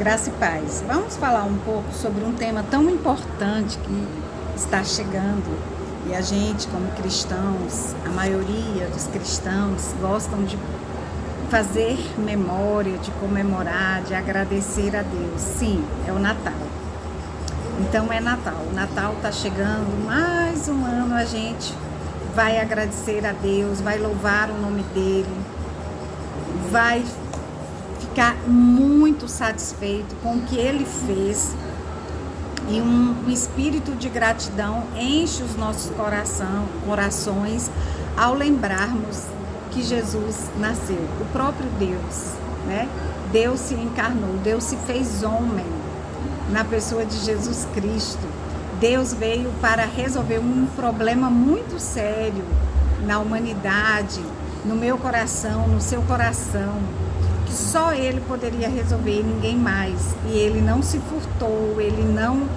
Graça e paz. Vamos falar um pouco sobre um tema tão importante que está chegando e a gente, como cristãos, a maioria dos cristãos gostam de fazer memória, de comemorar, de agradecer a Deus. Sim, é o Natal. Então é Natal. O Natal está chegando, mais um ano a gente vai agradecer a Deus, vai louvar o nome dele, vai ficar muito satisfeito com o que ele fez e um espírito de gratidão enche os nossos corações ao lembrarmos que Jesus nasceu, o próprio Deus, né? Deus se encarnou, Deus se fez homem na pessoa de Jesus Cristo. Deus veio para resolver um problema muito sério na humanidade, no meu coração, no seu coração, que só ele poderia resolver e ninguém mais. E ele não se furtou, ele não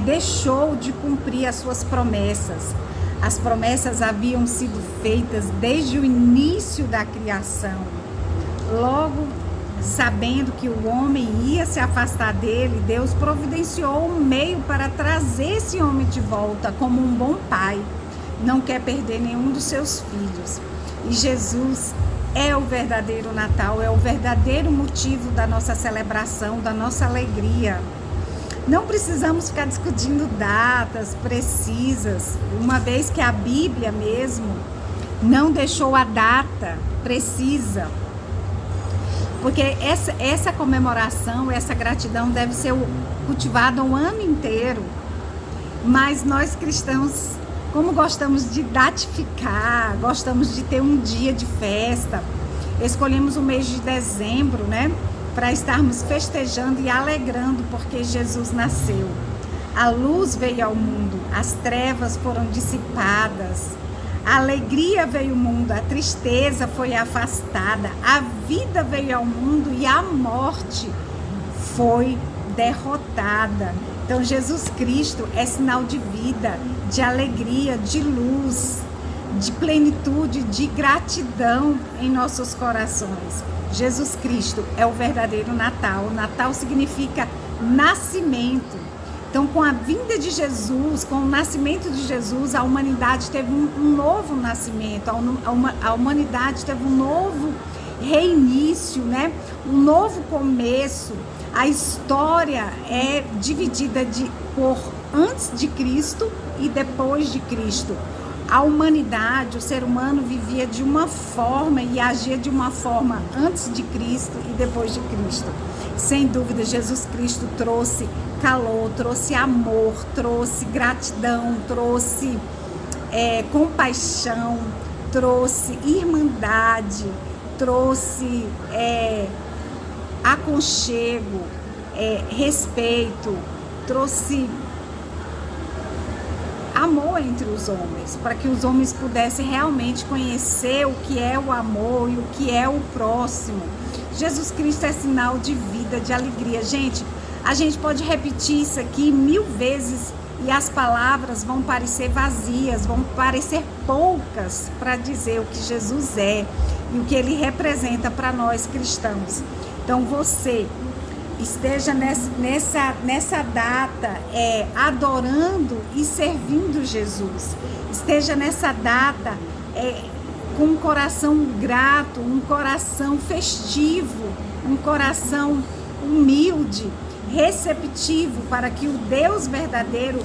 deixou de cumprir as suas promessas. As promessas haviam sido feitas desde o início da criação. Logo, sabendo que o homem ia se afastar dele, Deus providenciou um meio para trazer esse homem de volta como um bom pai. Não quer perder nenhum dos seus filhos. E Jesus é o verdadeiro Natal, é o verdadeiro motivo da nossa celebração, da nossa alegria. Não precisamos ficar discutindo datas precisas, uma vez que a Bíblia mesmo não deixou a data precisa. Porque essa comemoração, essa gratidão deve ser cultivada o ano inteiro. Mas nós cristãos, como gostamos de datificar, gostamos de ter um dia de festa, escolhemos o mês de dezembro, né, para estarmos festejando e alegrando porque Jesus nasceu. A luz veio ao mundo, as trevas foram dissipadas, a alegria veio ao mundo, a tristeza foi afastada, a vida veio ao mundo e a morte foi derrotada. Então Jesus Cristo é sinal de vida, de alegria, de luz, de plenitude, de gratidão em nossos corações. Jesus Cristo é o verdadeiro Natal. Natal significa nascimento. Então, com a vinda de Jesus, com o nascimento de Jesus, a humanidade teve um novo nascimento, a humanidade teve um novo reinício, né? Um novo começo. A história é dividida por antes de Cristo e depois de Cristo. A humanidade, o ser humano vivia de uma forma e agia de uma forma antes de Cristo e depois de Cristo. Sem dúvida, Jesus Cristo trouxe calor, trouxe amor, trouxe gratidão, trouxe compaixão, trouxe irmandade, trouxe aconchego, respeito, trouxe amor entre os homens, para que os homens pudessem realmente conhecer o que é o amor e o que é o próximo. Jesus Cristo é sinal de vida, de alegria. Gente, a gente pode repetir isso aqui 1000 vezes e as palavras vão parecer vazias, vão parecer poucas para dizer o que Jesus é e o que ele representa para nós cristãos. Então você esteja nessa data adorando e servindo Jesus. Esteja nessa data com um coração grato, um coração festivo, um coração humilde, receptivo, para que o Deus verdadeiro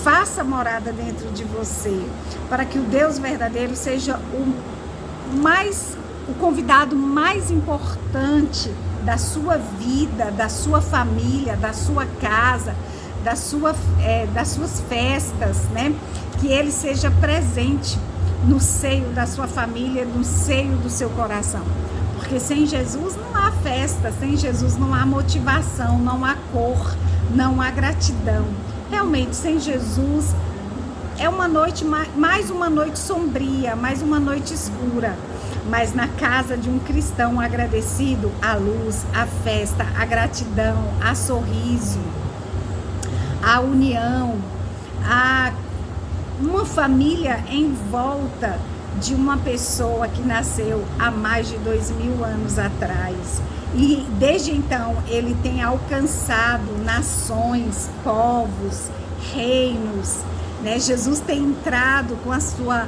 faça morada dentro de você, para que o Deus verdadeiro seja o convidado mais importante da sua vida, da sua família, da sua casa, das suas festas, né? Que ele seja presente no seio da sua família, no seio do seu coração. Porque sem Jesus não há festa, sem Jesus não há motivação, não há cor, não há gratidão. Realmente, sem Jesus é uma noite, mais uma noite sombria, mais uma noite escura. Mas na casa de um cristão agradecido, a luz, a festa, a gratidão, a sorriso, a união, a uma família em volta de uma pessoa que nasceu há mais de 2000 anos atrás. E desde então ele tem alcançado nações, povos, reinos, né? Jesus tem entrado com a sua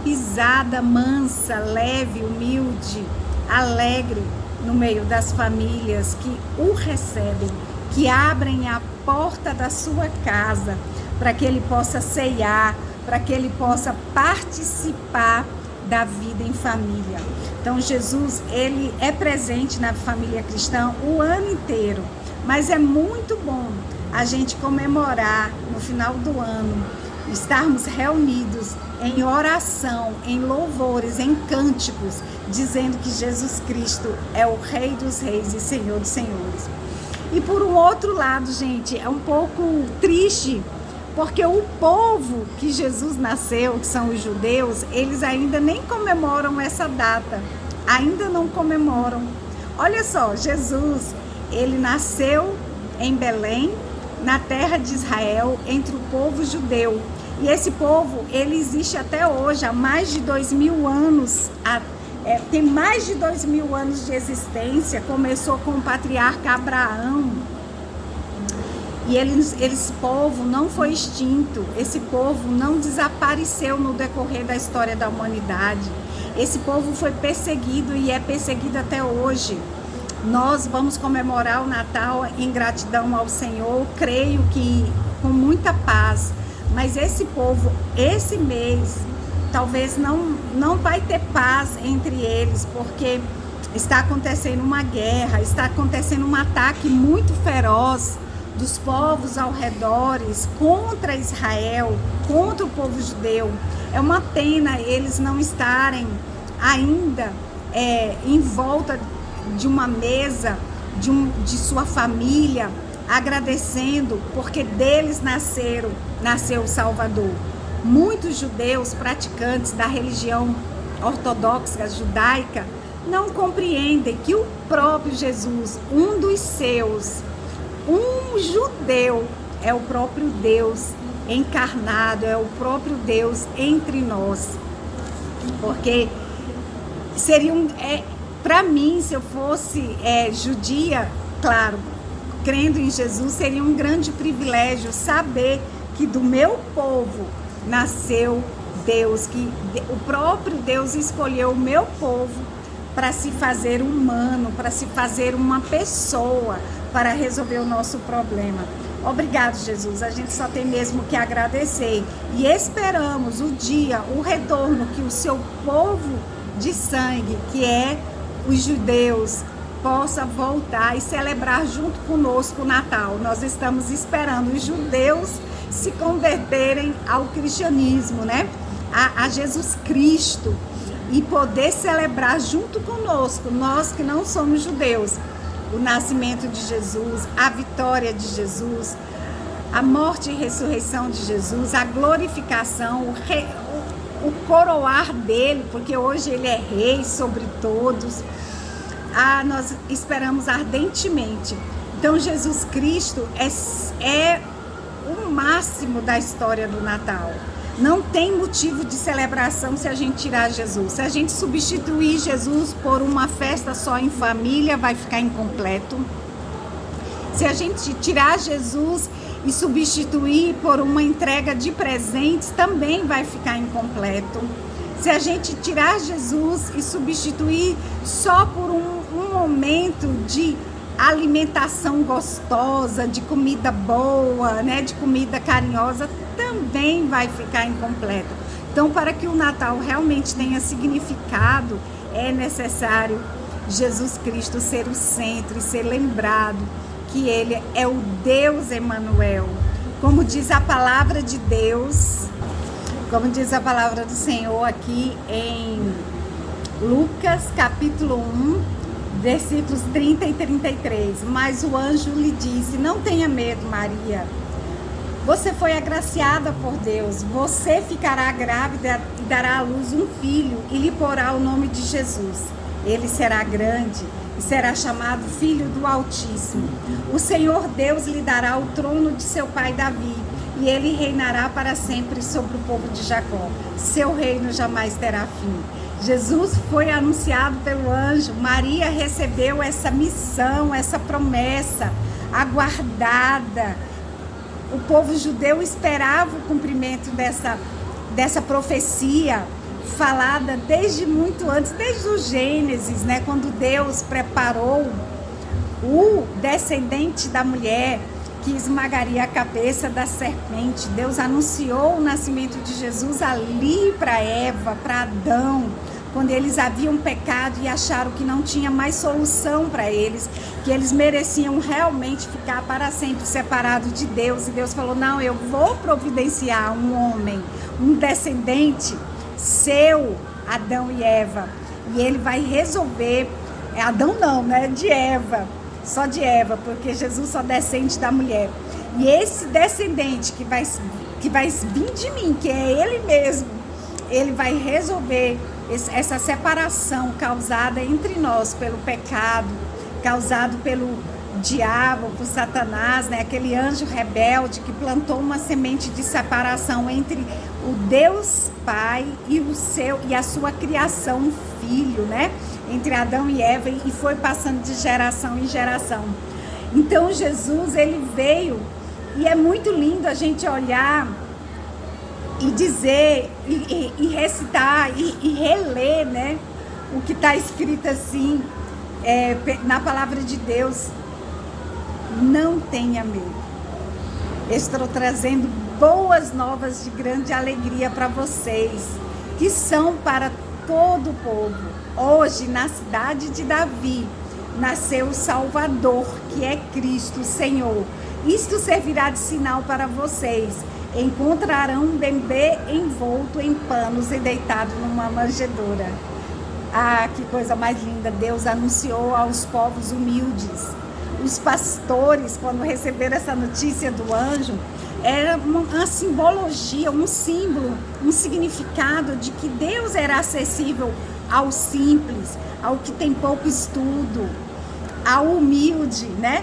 pisada mansa, leve, humilde, alegre no meio das famílias que o recebem, que abrem a porta da sua casa para que ele possa ceiar, para que ele possa participar da vida em família. Então Jesus, ele é presente na família cristã o ano inteiro, mas é muito bom a gente comemorar no final do ano, estarmos reunidos em oração, em louvores, em cânticos, dizendo que Jesus Cristo é o Rei dos Reis e Senhor dos Senhores. E por um outro lado, gente, é um pouco triste, porque o povo que Jesus nasceu, que são os judeus, eles ainda nem comemoram essa data, ainda não comemoram. Olha só, Jesus, ele nasceu em Belém, na terra de Israel, entre o povo judeu. E esse povo, ele existe até hoje, há mais de 2000 anos, tem mais de 2000 anos de existência. Começou com o patriarca Abraão. E esse povo não foi extinto, esse povo não desapareceu no decorrer da história da humanidade. Esse povo foi perseguido e é perseguido até hoje. Nós vamos comemorar o Natal em gratidão ao Senhor, creio que com muita paz. Mas esse povo, esse mês, talvez não vai ter paz entre eles, porque está acontecendo uma guerra, está acontecendo um ataque muito feroz dos povos ao redor contra Israel, contra o povo judeu. É uma pena eles não estarem ainda em volta de uma mesa, de sua família, agradecendo, porque deles nasceu o Salvador. Muitos judeus praticantes da religião ortodoxa judaica não compreendem que o próprio Jesus, um dos seus, um judeu, é o próprio Deus encarnado, é o próprio Deus entre nós. Porque seria para mim, se eu fosse judia, claro, crendo em Jesus, seria um grande privilégio saber que do meu povo nasceu Deus, que o próprio Deus escolheu o meu povo para se fazer humano, para se fazer uma pessoa, para resolver o nosso problema. Obrigado, Jesus. A gente só tem mesmo que agradecer e esperamos o retorno que o seu povo de sangue, que é os judeus, possa voltar e celebrar junto conosco o Natal. Nós estamos esperando os judeus se converterem ao cristianismo, né? A Jesus Cristo, e poder celebrar junto conosco, nós que não somos judeus, o nascimento de Jesus, a vitória de Jesus, a morte e ressurreição de Jesus, a glorificação, o coroar dele, porque hoje ele é rei sobre todos. Nós esperamos ardentemente. Então Jesus Cristo é o máximo da história do Natal. Não tem motivo de celebração se a gente tirar Jesus. Se a gente substituir Jesus por uma festa só em família, vai ficar incompleto. Se a gente tirar Jesus e substituir por uma entrega de presentes, também vai ficar incompleto. Se a gente tirar Jesus e substituir só por um momento de alimentação gostosa, de comida boa, né, de comida carinhosa, também vai ficar incompleto. Então, para que o Natal realmente tenha significado, é necessário Jesus Cristo ser o centro e ser lembrado que ele é o Deus Emanuel. Como diz a palavra de Deus, como diz a palavra do Senhor aqui em Lucas capítulo 1, versículos 30 e 33. Mas o anjo lhe disse: não tenha medo, Maria. Você foi agraciada por Deus. Você ficará grávida e dará à luz um filho e lhe porá o nome de Jesus. Ele será grande e será chamado Filho do Altíssimo. O Senhor Deus lhe dará o trono de seu pai Davi e ele reinará para sempre sobre o povo de Jacó. Seu reino jamais terá fim. Jesus foi anunciado pelo anjo, Maria recebeu essa missão, essa promessa aguardada. O povo judeu esperava o cumprimento dessa profecia falada desde muito antes, desde o Gênesis, né? Quando Deus preparou o descendente da mulher que esmagaria a cabeça da serpente. Deus anunciou o nascimento de Jesus ali para Eva, para Adão, quando eles haviam pecado e acharam que não tinha mais solução para eles, que eles mereciam realmente ficar para sempre separados de Deus. E Deus falou, não, eu vou providenciar um homem, um descendente seu, Adão e Eva, e ele vai resolver, Adão não, né, de Eva, só de Eva, porque Jesus só descende da mulher. E esse descendente que vai vir de mim, que é ele mesmo, ele vai resolver essa separação causada entre nós pelo pecado, causado pelo diabo, por Satanás, né? Aquele anjo rebelde que plantou uma semente de separação entre o Deus Pai e a sua criação, um filho, né? Entre Adão e Eva, e foi passando de geração em geração. Então Jesus, ele veio, e é muito lindo a gente olhar e dizer, e recitar, e reler, né? O que está escrito assim, na palavra de Deus. Não tenha medo. Estou trazendo boas novas de grande alegria para vocês, que são para todo o povo. Hoje, na cidade de Davi, nasceu o Salvador, que é Cristo, o Senhor. Isto servirá de sinal para vocês. Encontrarão um bebê envolto em panos e deitado numa manjedoura. Ah, que coisa mais linda! Deus anunciou aos povos humildes. Os pastores, quando receberam essa notícia do anjo, era uma simbologia, um símbolo, um significado de que Deus era acessível ao simples, ao que tem pouco estudo, ao humilde, né?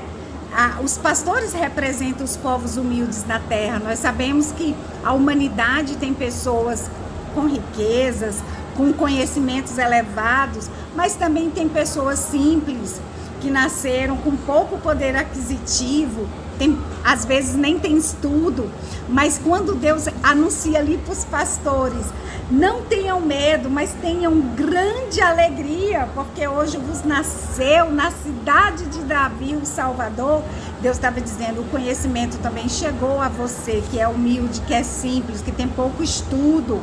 Os pastores representam os povos humildes na terra. Nós sabemos que a humanidade tem pessoas com riquezas, com conhecimentos elevados, mas também tem pessoas simples, que nasceram com pouco poder aquisitivo, às vezes nem tem estudo, mas quando Deus anuncia ali para os pastores, não tenham medo, mas tenham grande alegria, porque hoje vos nasceu na cidade de Davi o Salvador. Deus estava dizendo, o conhecimento também chegou a você, que é humilde, que é simples, que tem pouco estudo.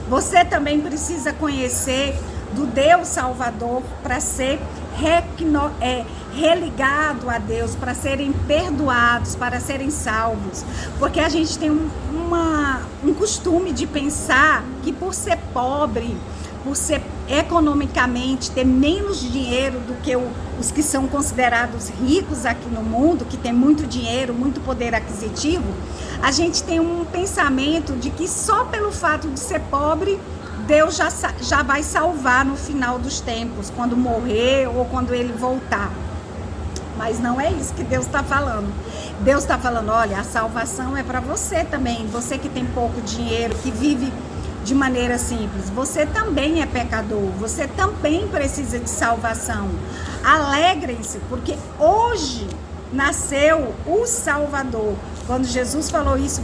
Você também precisa conhecer do Deus Salvador para ser religado a Deus, para serem perdoados, para serem salvos. Porque a gente tem um costume de pensar que por ser pobre, por ser economicamente, ter menos dinheiro do que os que são considerados ricos aqui no mundo, que tem muito dinheiro, muito poder aquisitivo, a gente tem um pensamento de que só pelo fato de ser pobre, Deus já vai salvar no final dos tempos, quando morrer ou quando ele voltar. Mas não é isso que Deus está falando. Deus está falando, olha, a salvação é para você também. Você que tem pouco dinheiro, que vive de maneira simples. Você também é pecador. Você também precisa de salvação. Alegrem-se, porque hoje nasceu o Salvador. Quando Jesus falou isso,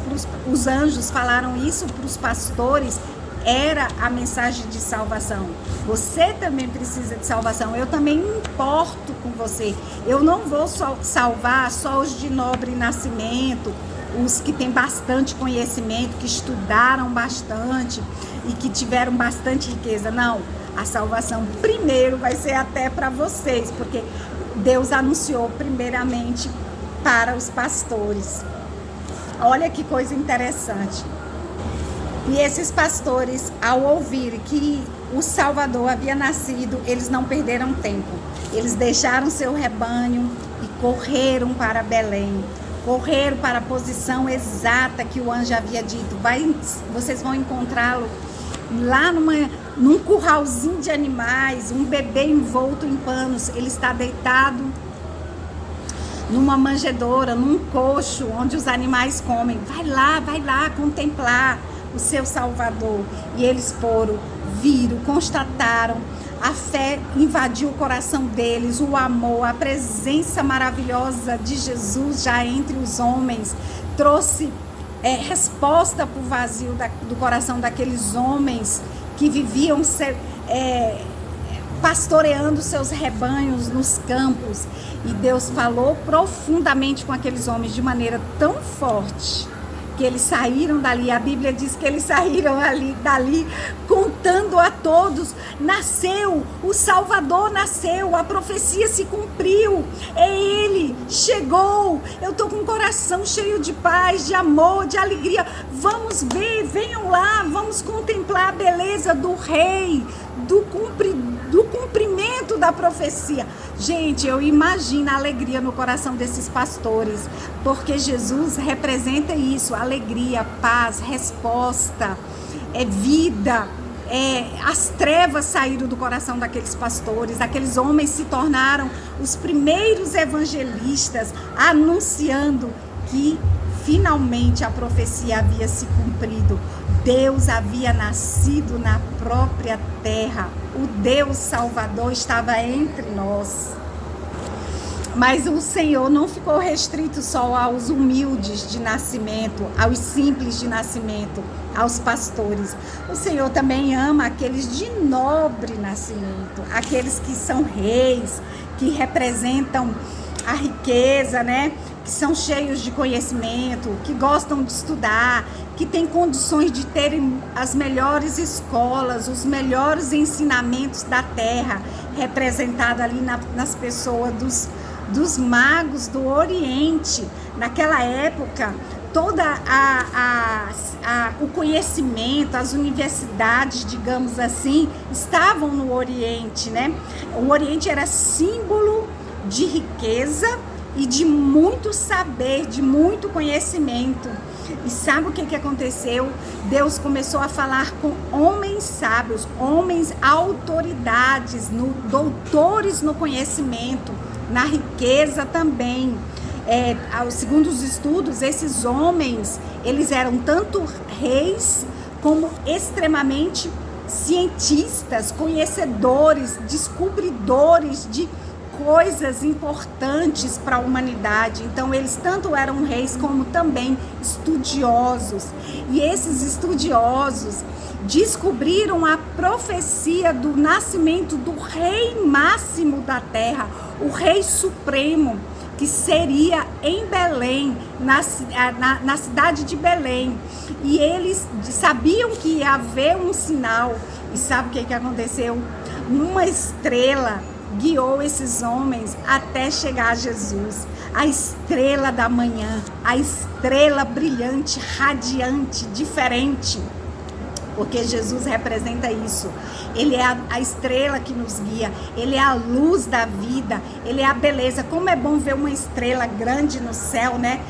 os anjos falaram isso para os pastores, era a mensagem de salvação. Você também precisa de salvação. Eu também importo com você. Eu não vou salvar só os de nobre nascimento, os que têm bastante conhecimento, que estudaram bastante e que tiveram bastante riqueza. Não, a salvação primeiro vai ser até para vocês, porque Deus anunciou primeiramente para os pastores. Olha que coisa interessante. E esses pastores, ao ouvir que o Salvador havia nascido, eles não perderam tempo. Eles deixaram seu rebanho e correram para Belém. Correram para a posição exata que o anjo havia dito. Vocês vão encontrá-lo lá num curralzinho de animais, um bebê envolto em panos. Ele está deitado numa manjedoura, num coxo onde os animais comem. Vai lá contemplar o seu Salvador. E eles foram viram, constataram, a fé invadiu o coração deles, o amor, a presença maravilhosa de Jesus já entre os homens, trouxe resposta para o vazio do coração daqueles homens que viviam pastoreando seus rebanhos nos campos. E Deus falou profundamente com aqueles homens de maneira tão forte que eles saíram dali. A Bíblia diz que eles saíram dali contando a todos: nasceu, o Salvador nasceu, a profecia se cumpriu, é Ele, chegou, eu estou com o coração cheio de paz, de amor, de alegria, vamos ver, venham lá, vamos contemplar a beleza do Rei, do cumprimento da profecia. Gente, eu imagino a alegria no coração desses pastores, porque Jesus representa isso: alegria, paz, resposta, vida. As trevas saíram do coração daqueles pastores, aqueles homens se tornaram os primeiros evangelistas, anunciando que finalmente a profecia havia se cumprido. Deus havia nascido na própria terra. O Deus Salvador estava entre nós. Mas o Senhor não ficou restrito só aos humildes de nascimento, aos simples de nascimento, aos pastores. O Senhor também ama aqueles de nobre nascimento, aqueles que são reis, que representam a riqueza, né? Que são cheios de conhecimento, que gostam de estudar, que têm condições de terem as melhores escolas, os melhores ensinamentos da terra, representado ali nas pessoas dos magos do Oriente. Naquela época, todo o conhecimento, as universidades, digamos assim, estavam no Oriente, né? O Oriente era símbolo de riqueza e de muito saber, de muito conhecimento. E sabe o que aconteceu? Deus começou a falar com homens sábios, homens autoridades, doutores no conhecimento, na riqueza também. Segundo os estudos, esses homens, eles eram tanto reis como extremamente cientistas, conhecedores, descobridores de coisas importantes para a humanidade. Então eles tanto eram reis como também estudiosos. E esses estudiosos descobriram a profecia do nascimento do rei máximo da terra, o rei supremo, que seria em Belém, na cidade de Belém. E eles sabiam que ia haver um sinal. E sabe o que aconteceu? Uma estrela guiou esses homens até chegar a Jesus. A estrela da manhã, a estrela brilhante, radiante, diferente. Porque Jesus representa isso. Ele é a estrela que nos guia. Ele é a luz da vida. Ele é a beleza. Como é bom ver uma estrela grande no céu, né?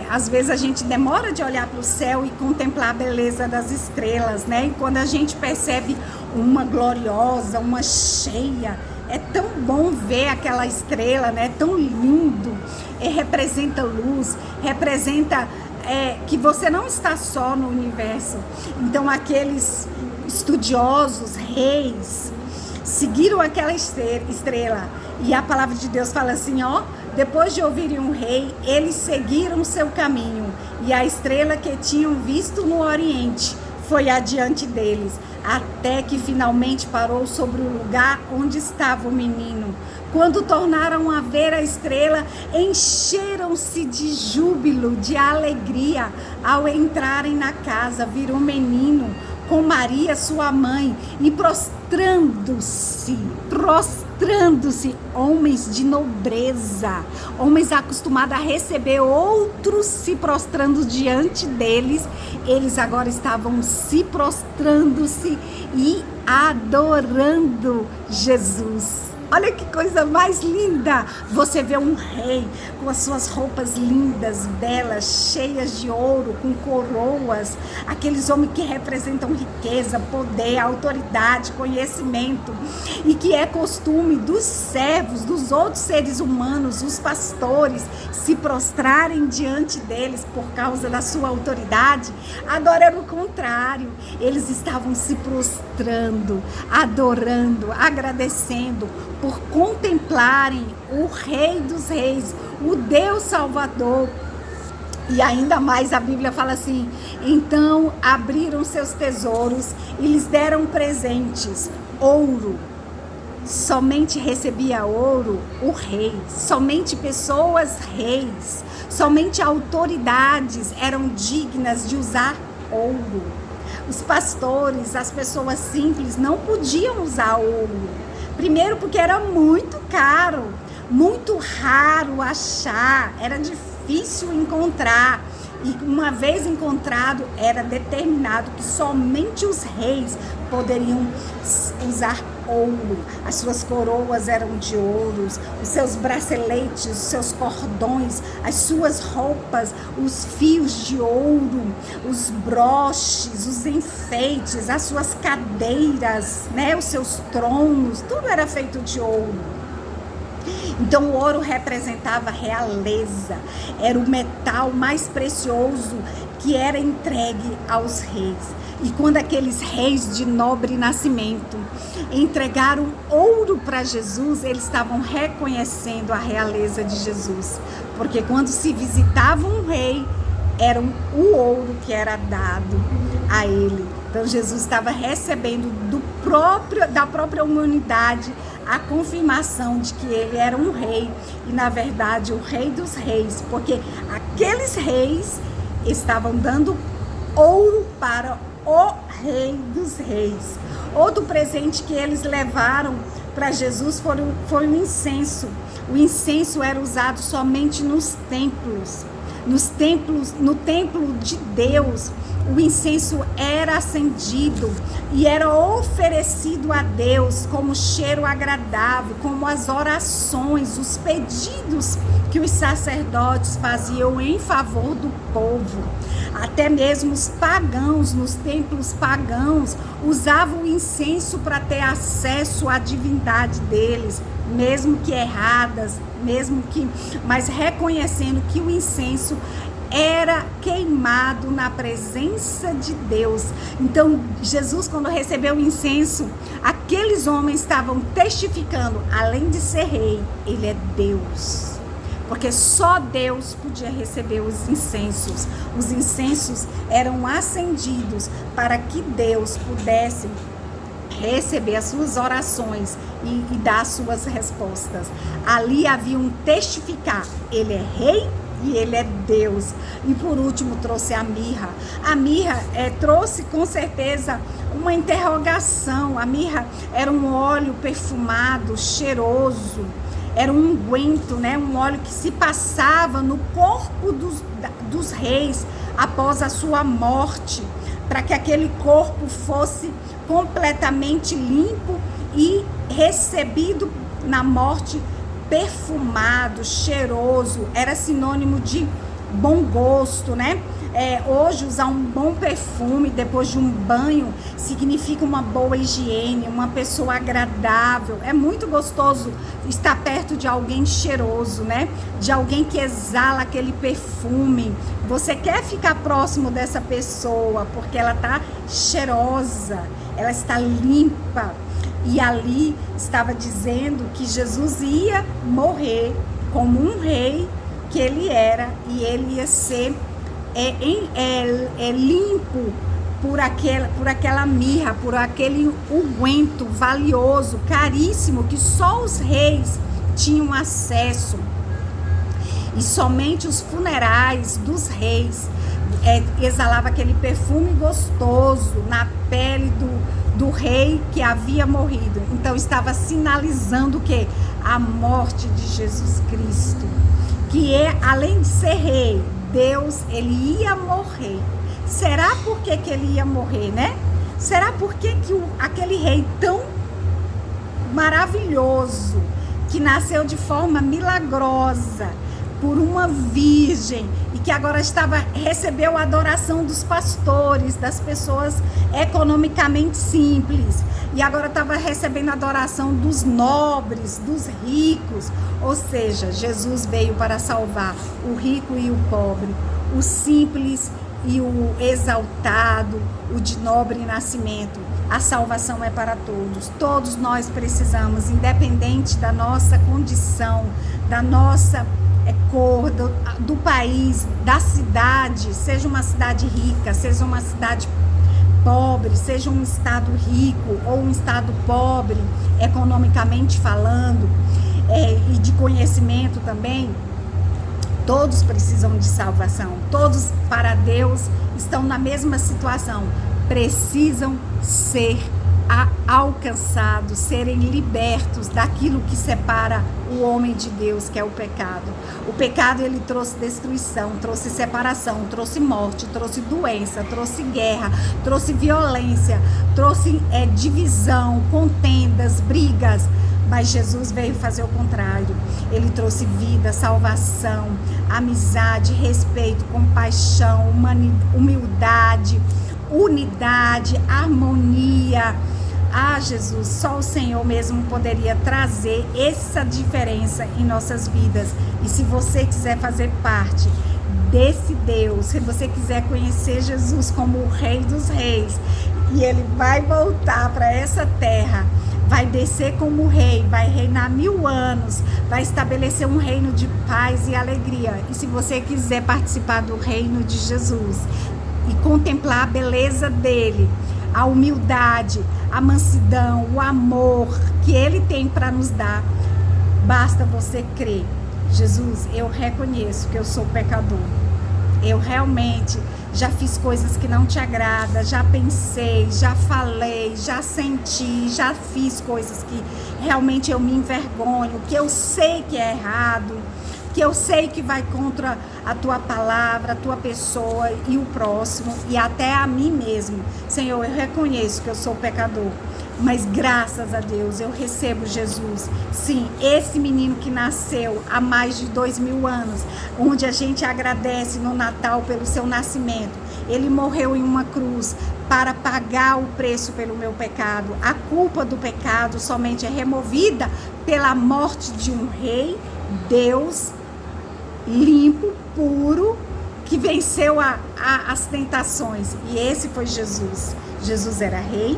Às vezes a gente demora de olhar para o céu e contemplar a beleza das estrelas, né? E quando a gente percebe uma gloriosa, uma cheia, é tão bom ver aquela estrela, né? Tão lindo. Representa luz, representa que você não está só no universo. Então aqueles estudiosos, reis, seguiram aquela estrela. E a palavra de Deus fala assim, depois de ouvirem um rei, eles seguiram o seu caminho. E a estrela que tinham visto no Oriente foi adiante deles, até que finalmente parou sobre o lugar onde estava o menino. Quando tornaram a ver a estrela, encheram-se de júbilo, de alegria. Ao entrarem na casa, viram um menino com Maria, sua mãe, e prostrando-se, homens de nobreza, homens acostumados a receber outros se prostrando diante deles, eles agora estavam se prostrando-se e adorando Jesus. Olha que coisa mais linda! Você vê um rei com as suas roupas lindas, belas, cheias de ouro, com coroas, aqueles homens que representam riqueza, poder, autoridade, conhecimento, e que é costume dos servos, dos outros seres humanos, os pastores, se prostrarem diante deles por causa da sua autoridade. Agora era o contrário, eles estavam se prostrando, adorando, agradecendo por contemplarem o Rei dos Reis, o Deus Salvador. E ainda mais a Bíblia fala assim: então abriram seus tesouros e lhes deram presentes, ouro. Somente recebia ouro o rei, somente pessoas reis, somente autoridades eram dignas de usar ouro. Os pastores, as pessoas simples não podiam usar ouro. Primeiro porque era muito caro, muito raro achar, era difícil encontrar. E uma vez encontrado, era determinado que somente os reis poderiam usar ouro. As suas coroas eram de ouro, os seus braceletes, os seus cordões, as suas roupas, os fios de ouro, os broches, os enfeites, as suas cadeiras, né, os seus tronos, tudo era feito de ouro. Então o ouro representava realeza, era o metal mais precioso que era entregue aos reis. E quando aqueles reis de nobre nascimento entregaram ouro para Jesus, eles estavam reconhecendo a realeza de Jesus. Porque quando se visitava um rei, era o ouro que era dado a ele. Então Jesus estava recebendo da própria humanidade a confirmação de que ele era um rei, e na verdade o rei dos reis, porque aqueles reis estavam dando ouro para o rei dos reis. Outro presente que eles levaram para Jesus foi o incenso. O incenso era usado somente nos templos. No templo de Deus, o incenso era acendido e era oferecido a Deus como cheiro agradável, como as orações, os pedidos que os sacerdotes faziam em favor do povo. Até mesmo os pagãos, nos templos pagãos, usavam o incenso para ter acesso à divindade deles, mesmo que erradas, mas reconhecendo que o incenso era queimado na presença de Deus. Então, Jesus, quando recebeu o incenso, aqueles homens estavam testificando, além de ser rei, ele é Deus. Porque só Deus podia receber os incensos. Os incensos eram acendidos para que Deus pudesse receber as suas orações e dar as suas respostas. Ali havia um testificar, ele é rei e ele é Deus. E por último trouxe a mirra. A mirra trouxe com certeza uma interrogação. A mirra era um óleo perfumado, cheiroso, era um unguento, né? Um óleo que se passava no corpo dos reis após a sua morte, para que aquele corpo fosse completamente limpo e recebido na morte perfumado, cheiroso, era sinônimo de bom gosto, né? Hoje usar um bom perfume depois de um banho significa uma boa higiene, uma pessoa agradável. É muito gostoso estar perto de alguém cheiroso, né? De alguém que exala aquele perfume. Você quer ficar próximo dessa pessoa porque ela está cheirosa, ela está limpa. E ali estava dizendo que Jesus ia morrer como um rei que ele era, e ele ia ser limpo por aquela mirra, por aquele unguento valioso, caríssimo, que só os reis tinham acesso. E somente os funerais dos reis exalava aquele perfume gostoso na pele do rei que havia morrido. Então estava sinalizando o quê? A morte de Jesus Cristo, que além de ser rei, Deus, ele ia morrer. Será por que ele ia morrer, né? Será por que aquele rei tão maravilhoso, que nasceu de forma milagrosa, por uma virgem, e que agora recebeu a adoração dos pastores, das pessoas economicamente simples, e agora estava recebendo a adoração dos nobres, dos ricos. Ou seja, Jesus veio para salvar o rico e o pobre, o simples e o exaltado, o de nobre nascimento. A salvação é para todos. Todos nós precisamos, independente da nossa condição, da nossa cor, do país, da cidade, seja uma cidade rica, seja uma cidade pobre, seja um estado rico ou um estado pobre, economicamente falando, e de conhecimento também. Todos precisam de salvação, todos para Deus estão na mesma situação, precisam ser alcançados, serem libertos daquilo que separa o homem de Deus, que é o pecado. O pecado, ele trouxe destruição, trouxe separação, trouxe morte, trouxe doença, trouxe guerra, trouxe violência, trouxe divisão, contendas, brigas. Mas Jesus veio fazer o contrário. Ele trouxe vida, salvação, amizade, respeito, compaixão, humildade, unidade, harmonia. Jesus, só o Senhor mesmo poderia trazer essa diferença em nossas vidas. E se você quiser fazer parte desse Deus, se você quiser conhecer Jesus como o Rei dos Reis, e Ele vai voltar para essa terra, vai descer como rei, vai reinar 1000 anos, vai estabelecer um reino de paz e alegria. E se você quiser participar do reino de Jesus e contemplar a beleza dele, a humildade, a mansidão, o amor que ele tem para nos dar, basta você crer. Jesus, eu reconheço que eu sou pecador. Eu realmente já fiz coisas que não te agradam, já pensei, já falei, já senti, já fiz coisas que realmente eu me envergonho, que eu sei que é errado, que eu sei que vai contra a tua palavra, a tua pessoa e o próximo, e até a mim mesmo. Senhor, eu reconheço que eu sou pecador, mas graças a Deus eu recebo Jesus. Sim, esse menino que nasceu há mais de 2000 anos, onde a gente agradece no Natal pelo seu nascimento. Ele morreu em uma cruz para pagar o preço pelo meu pecado. A culpa do pecado somente é removida pela morte de um rei, Deus, limpo, puro, que venceu as tentações. E esse foi Jesus. Jesus era rei,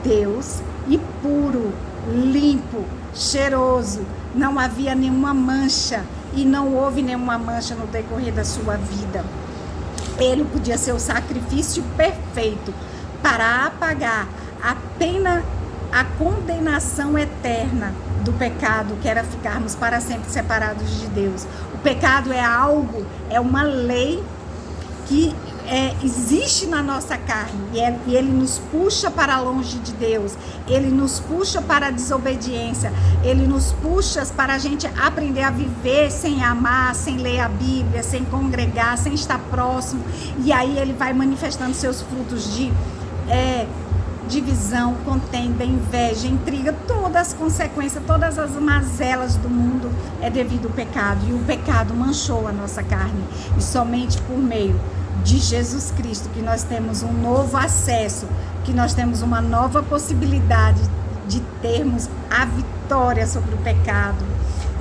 Deus e puro, limpo, cheiroso. Não havia nenhuma mancha e não houve nenhuma mancha no decorrer da sua vida. Ele podia ser o sacrifício perfeito para apagar a pena, a condenação eterna do pecado, que era ficarmos para sempre separados de Deus. O pecado é algo, é uma lei que existe na nossa carne, e ele nos puxa para longe de Deus, ele nos puxa para a desobediência, ele nos puxa para a gente aprender a viver sem amar, sem ler a Bíblia, sem congregar, sem estar próximo, e aí ele vai manifestando seus frutos de divisão, contenda, inveja, intriga, todas as consequências, todas as mazelas do mundo é devido ao pecado, e o pecado manchou a nossa carne, e somente por meio de Jesus Cristo que nós temos um novo acesso, que nós temos uma nova possibilidade de termos a vitória sobre o pecado.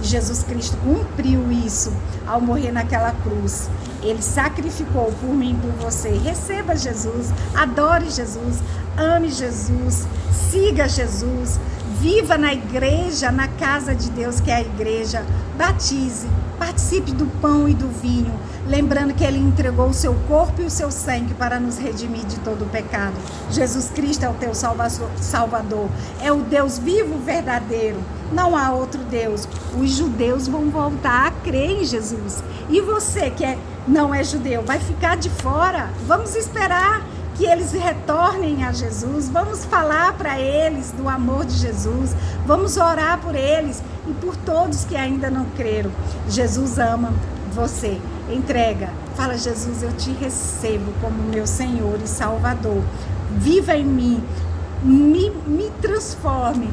Jesus Cristo cumpriu isso ao morrer naquela cruz. Ele sacrificou por mim e por você. Receba Jesus, adore Jesus, ame Jesus, siga Jesus, viva na igreja, na casa de Deus que é a igreja, batize, participe do pão e do vinho, lembrando que ele entregou o seu corpo e o seu sangue para nos redimir de todo o pecado. Jesus Cristo é o teu Salvador, é o Deus vivo, verdadeiro, não há outro Deus. Os judeus vão voltar a crer em Jesus, e você que não é judeu vai ficar de fora. Vamos esperar que eles retornem a Jesus, vamos falar para eles do amor de Jesus, vamos orar por eles e por todos que ainda não creram. Jesus ama você, entrega, fala: Jesus, eu te recebo como meu Senhor e Salvador, viva em mim, me transforme,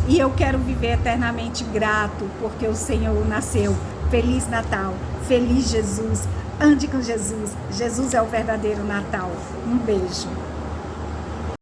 E eu quero viver eternamente grato, porque o Senhor nasceu. Feliz Natal, feliz Jesus, ande com Jesus. Jesus é o verdadeiro Natal. Um beijo.